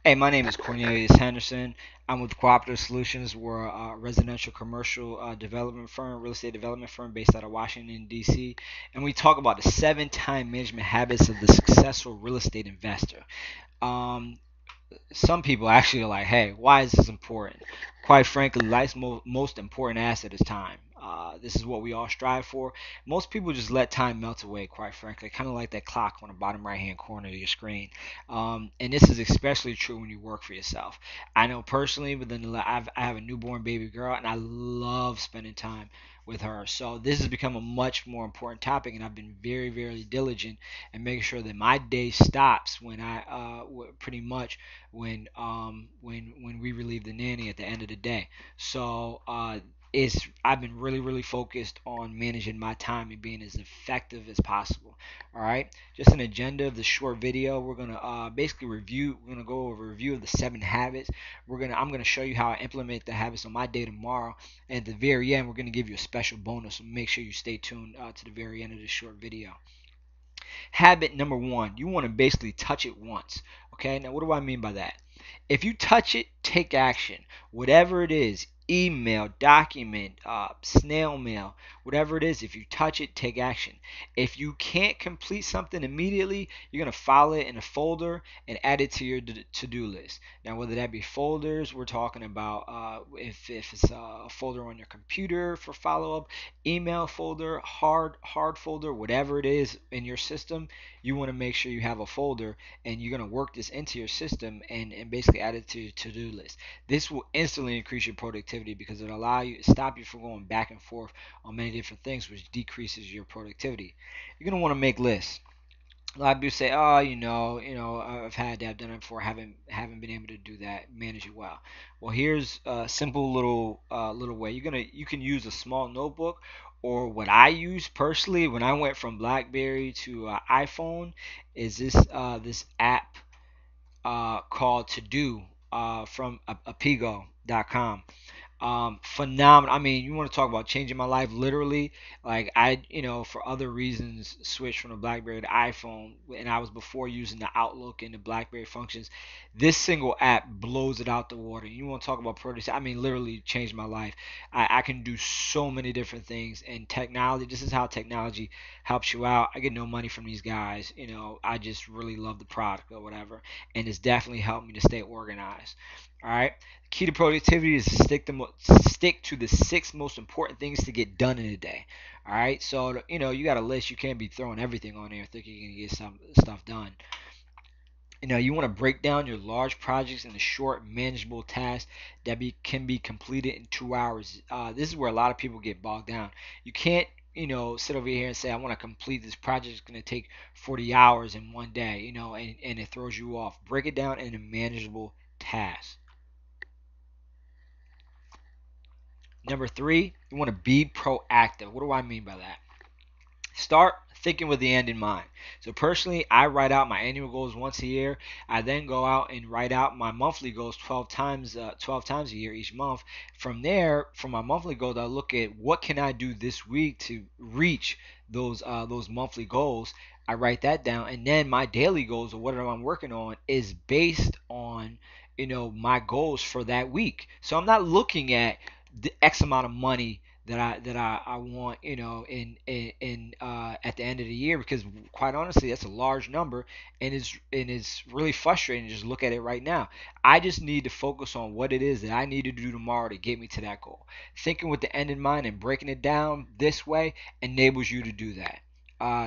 Hey, my name is Cornelius Henderson. I'm with Cooperative Solutions. We're a residential commercial development firm, real estate development firm based out of Washington, D.C. And we talk about the 7 time management habits of the successful real estate investor. Um, some people actually are like, hey, why is this important? Quite frankly, life's most important asset is time. This is what we all strive for. Most people just let time melt away, quite frankly, kind of like that clock on the bottom right hand corner of your screen. And this is especially true when you work for yourself. I know personally, I have a newborn baby girl, and I love spending time with her. So this has become a much more important topic, and I've been very, very diligent in making sure that my day stops when pretty much when we relieve the nanny at the end of the day. So it's I've been really really focused on managing my time and being as effective as possible. All right, just an agenda of the short video. We're gonna basically review. We're gonna go over a review of the 7 habits. I'm gonna show you how I implement the habits on my day tomorrow. And at the very end, we're gonna give you a special bonus. So make sure you stay tuned to the very end of this short video. Habit number one, you want to basically touch it once. Okay, now what do I mean by that? If you touch it, take action. Whatever it is, email, document, snail mail, whatever it is, if you touch it, take action. If you can't complete something immediately, you're going to file it in a folder and add it to your to-do list. Now, whether that be folders, we're talking about if it's a folder on your computer for follow-up, email folder, hard folder, whatever it is in your system, you want to make sure you have a folder, and you're going to work this into your system and basically add it to your to-do list. This will instantly increase your productivity because it'll allow you stop you from going back and forth on many different things, which decreases your productivity. You're going to want to make lists. A lot of people say, "Oh, I've had that, I've done it before. Haven't been able to do that, manage it well." Well, here's a simple little way. You can use a small notebook, or what I use personally when I went from BlackBerry to iPhone is this app called To Do from Apigo.com. Phenomenal. I mean, you want to talk about changing my life literally. Like for other reasons, switched from the BlackBerry to iPhone, and I was before using the Outlook and the BlackBerry functions. This single app blows it out the water. You want to talk about productivity? I mean, literally changed my life. I can do so many different things, and technology. This is how technology helps you out. I get no money from these guys. I just really love the product or whatever, and it's definitely helped me to stay organized. All right. Key to productivity is to stick to the 6 most important things to get done in a day. All right, so you got a list. You can't be throwing everything on there thinking you're gonna get some stuff done. You want to break down your large projects into short, manageable tasks that can be completed in 2 hours. This is where a lot of people get bogged down. You can't sit over here and say I want to complete this project. It's going to take 40 hours in one day. And it throws you off. Break it down into manageable tasks. Number three, you want to be proactive. What do I mean by that? Start thinking with the end in mind. So personally, I write out my annual goals once a year. I then go out and write out my monthly goals 12 times a year each month. From there, for my monthly goals, I look at what can I do this week to reach those monthly goals. I write that down, and then my daily goals or whatever I'm working on is based on my goals for that week. So I'm not looking at the X amount of money that I want in at the end of the year, because quite honestly that's a large number, and it's really frustrating to just look at it right now. I just need to focus on what it is that I need to do tomorrow to get me to that goal. Thinking with the end in mind and breaking it down this way enables you to do that.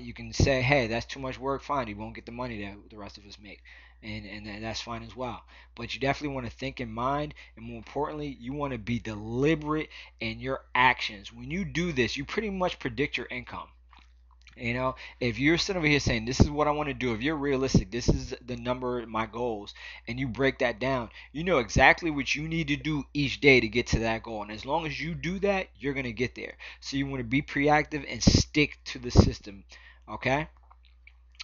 You can say, hey, that's too much work. Fine, you won't get the money that the rest of us make, and that's fine as well. But you definitely want to think in mind, and more importantly, you want to be deliberate in your actions. When you do this, you pretty much predict your income. If you're sitting over here saying this is what I want to do, if you're realistic, this is the number, my goals, and you break that down, you know exactly what you need to do each day to get to that goal. And as long as you do that, you're going to get there. So you want to be proactive and stick to the system. Okay?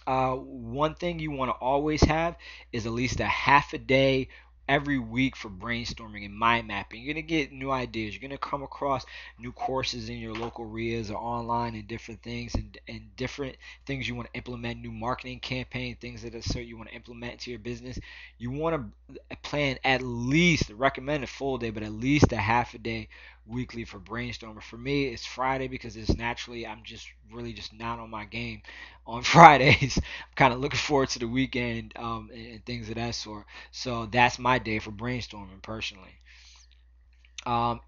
One thing you want to always have is at least a half a day every week for brainstorming and mind mapping. You're going to get new ideas. You're going to come across new courses in your local RIAs or online and different things and different things you want to implement, new marketing campaign, things that are you want to implement into your business. You want to plan at least, recommend a full day, but at least a half a day weekly for brainstorming. For me, it's Friday because it's naturally I'm just really just not on my game on Fridays. I'm kind of looking forward to the weekend and things of that sort. So that's my day for brainstorming personally.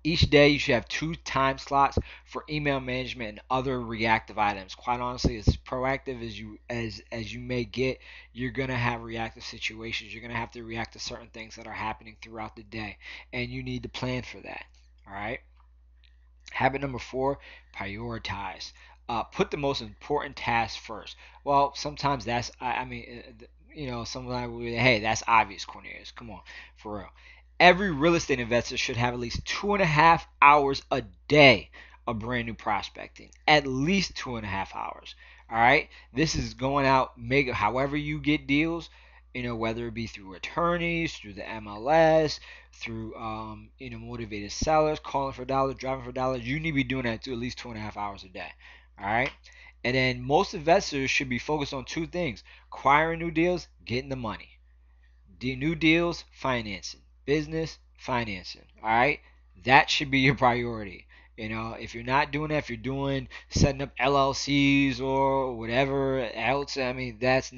Each day you should have 2 time slots for email management and other reactive items. Quite honestly, as proactive as you may get, you're gonna have reactive situations. You're gonna have to react to certain things that are happening throughout the day, and you need to plan for that. All right. Habit number 4: prioritize. Put the most important tasks first. Well, sometimes that's, I mean, sometimes hey, that's obvious, Cornelius. Come on, for real. Every real estate investor should have at least 2.5 hours a day of brand new prospecting. At least 2.5 hours. All right. This is going out, make however you get deals. Whether it be through attorneys, through the MLS, through motivated sellers, calling for dollars, driving for dollars. You need to be doing that to at least 2.5 hours a day. All right. And then most investors should be focused on 2 things: acquiring new deals, getting the money. New deals, financing. Business, financing. All right. That should be your priority. If you're not doing that, if you're doing setting up LLCs or whatever else, I mean, that's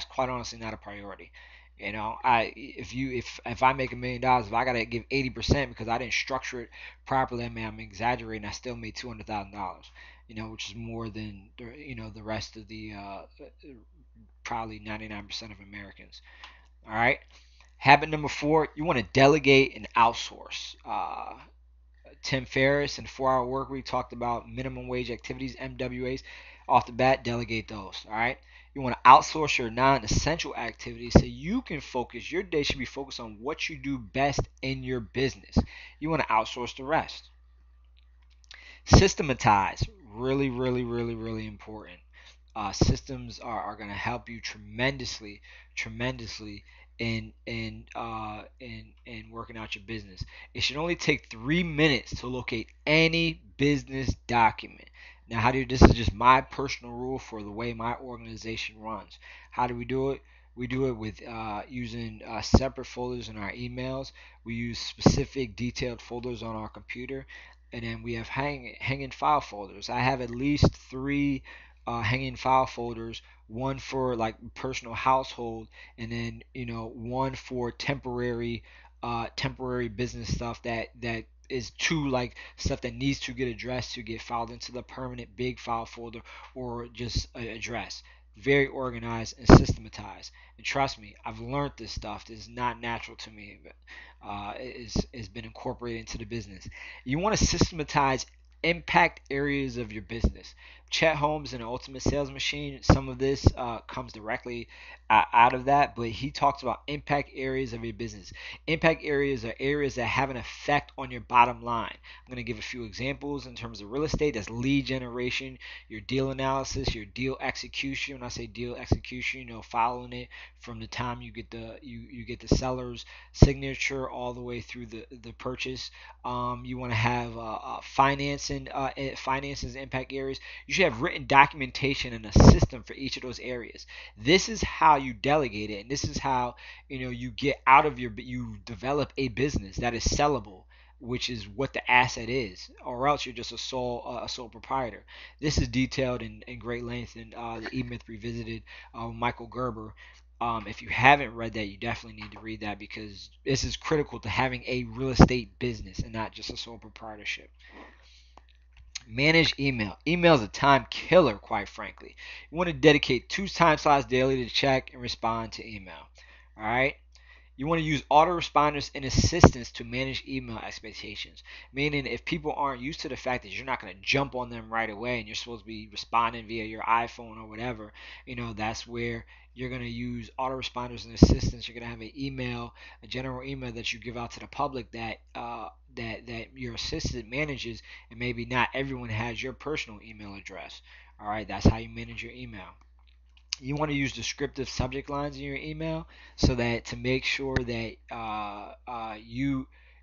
quite honestly not a priority. If I make $1 million, if I gotta give 80% because I didn't structure it properly, I mean, I'm exaggerating. I still made $200,000. Which is more than the rest of the probably 99% of Americans. All right. Habit number 4: you want to delegate and outsource. Tim Ferriss and 4 Hour Work Week talked about minimum wage activities, MWAs. Off the bat, delegate those. All right. You want to outsource your non-essential activities so you can focus. Your day should be focused on what you do best in your business. You want to outsource the rest. Systematize. Really, really, really, really important. Systems are going to help you tremendously, tremendously in working out your business. It should only take 3 minutes to locate any business document. Now, this is just my personal rule for the way my organization runs. How do we do it? We do it with using separate folders in our emails. We use specific detailed folders on our computer, and then we have hanging file folders. I have at least 3 hanging file folders, one for like personal household, and then one for temporary business stuff that is too like stuff that needs to get addressed to get filed into the permanent big file folder or just address. Very organized and systematized. And trust me, I've learned this stuff. This is not natural to me, but it's been incorporated into the business. You want to systematize impact areas of your business. Chet Holmes and the Ultimate Sales Machine, some of this comes directly out of that, but he talks about impact areas of your business. Impact areas are areas that have an effect on your bottom line. I'm going to give a few examples in terms of real estate. That's lead generation, your deal analysis, your deal execution. When I say deal execution, following it from the time you get the seller's signature all the way through the purchase. You want to have finances impact areas. You should have written documentation and a system for each of those areas. This is how you delegate it, and this is how you get out of you develop a business that is sellable, which is what the asset is, or else you're just a sole proprietor. This is detailed in great length in the E-Myth Revisited, Michael Gerber. If you haven't read that, you definitely need to read that because this is critical to having a real estate business and not just a sole proprietorship. Manage email. Email is a time killer, quite frankly. You want to dedicate 2 time slots daily to check and respond to email. All right. You want to use autoresponders and assistants to manage email expectations. Meaning, if people aren't used to the fact that you're not going to jump on them right away and you're supposed to be responding via your iPhone or whatever, that's where you're going to use autoresponders and assistants. You're going to have a general email that you give out to the public that your assistant manages, and maybe not everyone has your personal email address. All right, that's how you manage your email. you want to use descriptive subject lines in your email so that to make sure that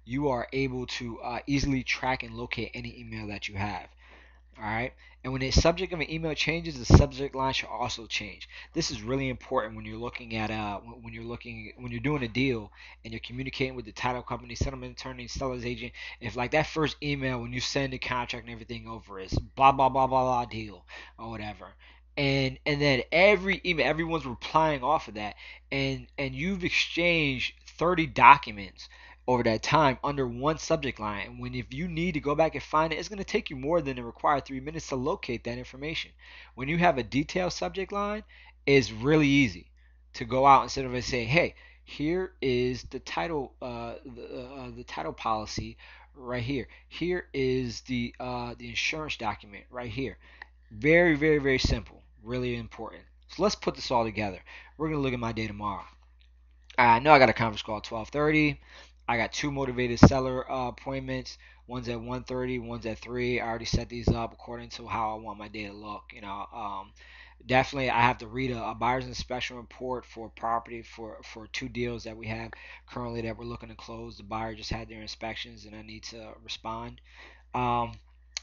you are able to easily track and locate any email that you have. All right. And when the subject of an email changes, the subject line should also change. This is really important when you're looking at when you're doing a deal and you're communicating with the title company, settlement attorney, seller's agent. If like that first email when you send the contract and everything over is blah blah blah blah blah deal or whatever, and then every email everyone's replying off of that, and you've exchanged 30 documents over that time under one subject line. When if you need to go back and find it, it's going to take you more than the required 3 minutes to locate that information. When you have a detailed subject line, it's really easy to go out instead of say, hey, here is the title policy right here. Here is the insurance document right here. Very, very, very simple. Really important. So let's put this all together. We're gonna look at my day tomorrow. I know I got a conference call at 12:30. I got two motivated seller appointments. One's at 1:30, one's at 3. I already set these up according to how I want my day to look. Definitely I have to read a buyer's inspection report for property for two deals that we have currently that we're looking to close. The buyer just had their inspections and I need to respond. Um,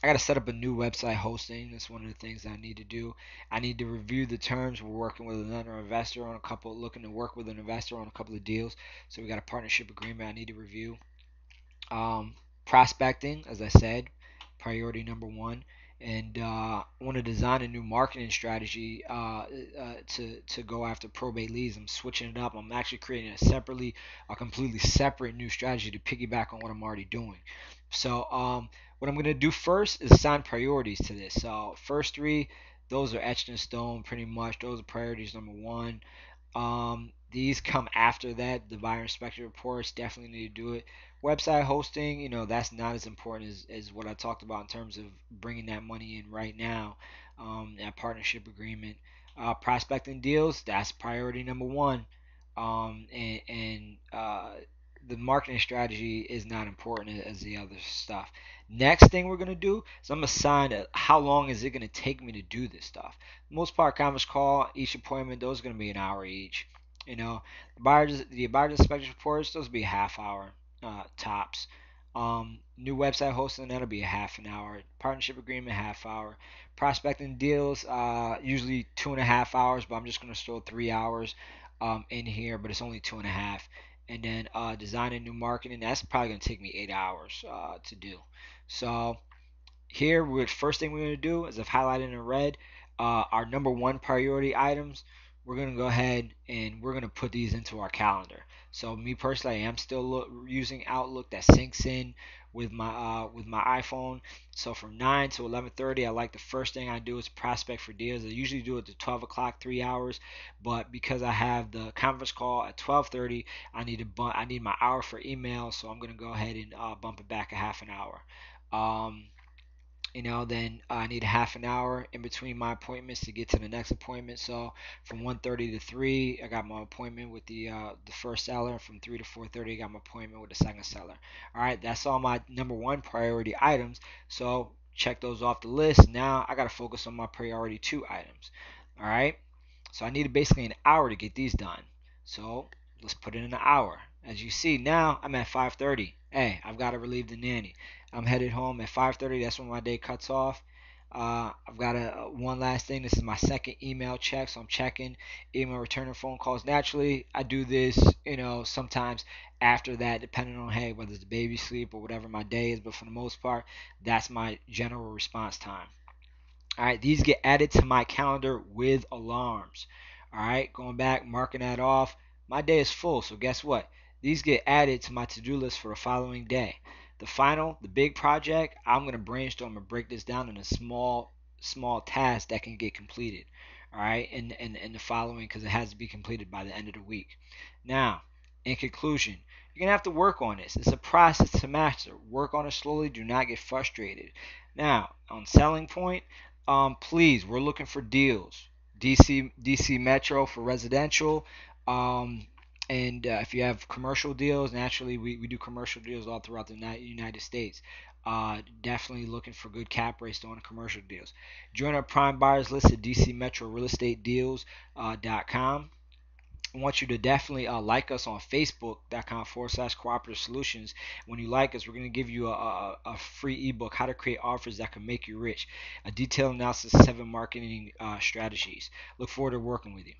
I got to set up a new website hosting. That's one of the things that I need to do. I need to review the terms. We're working with another investor on a couple, looking to work with an investor on a couple of deals. So we got a partnership agreement I need to review. Um, Prospecting, as I said, priority number one. And I want to design a new marketing strategy to go after probate leads. I'm switching it up. I'm actually creating a completely separate new strategy to piggyback on what I'm already doing. So what I'm going to do first is assign priorities to this. So first three, those are etched in stone pretty much. Those are priorities number one. These come after that. The buyer inspection reports definitely need to do it. Website hosting, that's not as important as what I talked about in terms of bringing that money in right now. That partnership agreement, prospecting deals, that's priority number one. And the marketing strategy is not important as the other stuff. Next thing we're gonna do is I'm gonna assign how long is it gonna take me to do this stuff. Most part conference call, each appointment, those are gonna be an hour each. The buyer's inspection reports, those will be a half hour tops. New website hosting, that'll be a half an hour. Partnership agreement, half hour. Prospecting deals, usually 2.5 hours, but I'm just gonna throw 3 hours in here, but it's only 2.5. And then designing new marketing, that's probably gonna take me 8 hours to do. So here, first thing we're going to do is I've highlighted in red our number one priority items. We're going to go ahead and we're going to put these into our calendar. So me personally, I am still using Outlook that syncs in with my iPhone. So from 9 to 11:30, I like the first thing I do is prospect for deals. I usually do it to 12 o'clock, 3 hours, but because I have the conference call at 12:30, I need my hour for email, so I'm going to go ahead and bump it back a half an hour. Um, then I need a half an hour in between my appointments to get to the next appointment. So from 1:30 to 3, I got my appointment with the first seller. From 3 to 4:30, I got my appointment with the second seller. All right, that's all my number one priority items. So check those off the list. Now I got to focus on my priority two items. All right, so I need basically an hour to get these done. So let's put it in an hour. As you see now, I'm at 5:30. Hey, I've got to relieve the nanny. I'm headed home at 5:30. That's when my day cuts off. I've got one last thing. This is my second email check, so I'm checking email, returning phone calls. Naturally, I do this, sometimes after that, depending on whether it's the baby sleep or whatever my day is. But for the most part, that's my general response time. All right, these get added to my calendar with alarms. All right, going back, marking that off. My day is full, so guess what? These get added to my to-do list for the following day. The big project, I'm gonna brainstorm and break this down into small tasks that can get completed. All right, and the following because it has to be completed by the end of the week. Now, in conclusion, you're gonna have to work on this. It's a process to master. Work on it slowly. Do not get frustrated. Now, on selling point, please, we're looking for deals. DC Metro for residential. Um, and if you have commercial deals, naturally we do commercial deals all throughout the United States. Definitely looking for good cap rates on commercial deals. Join our prime buyers list at dcmetrorealestatedeals.com. I want you to definitely like us on Facebook.com/cooperative solutions. When you like us, we're going to give you a free ebook, How to Create Offers That Can Make You Rich, a detailed analysis of 7 marketing strategies. Look forward to working with you.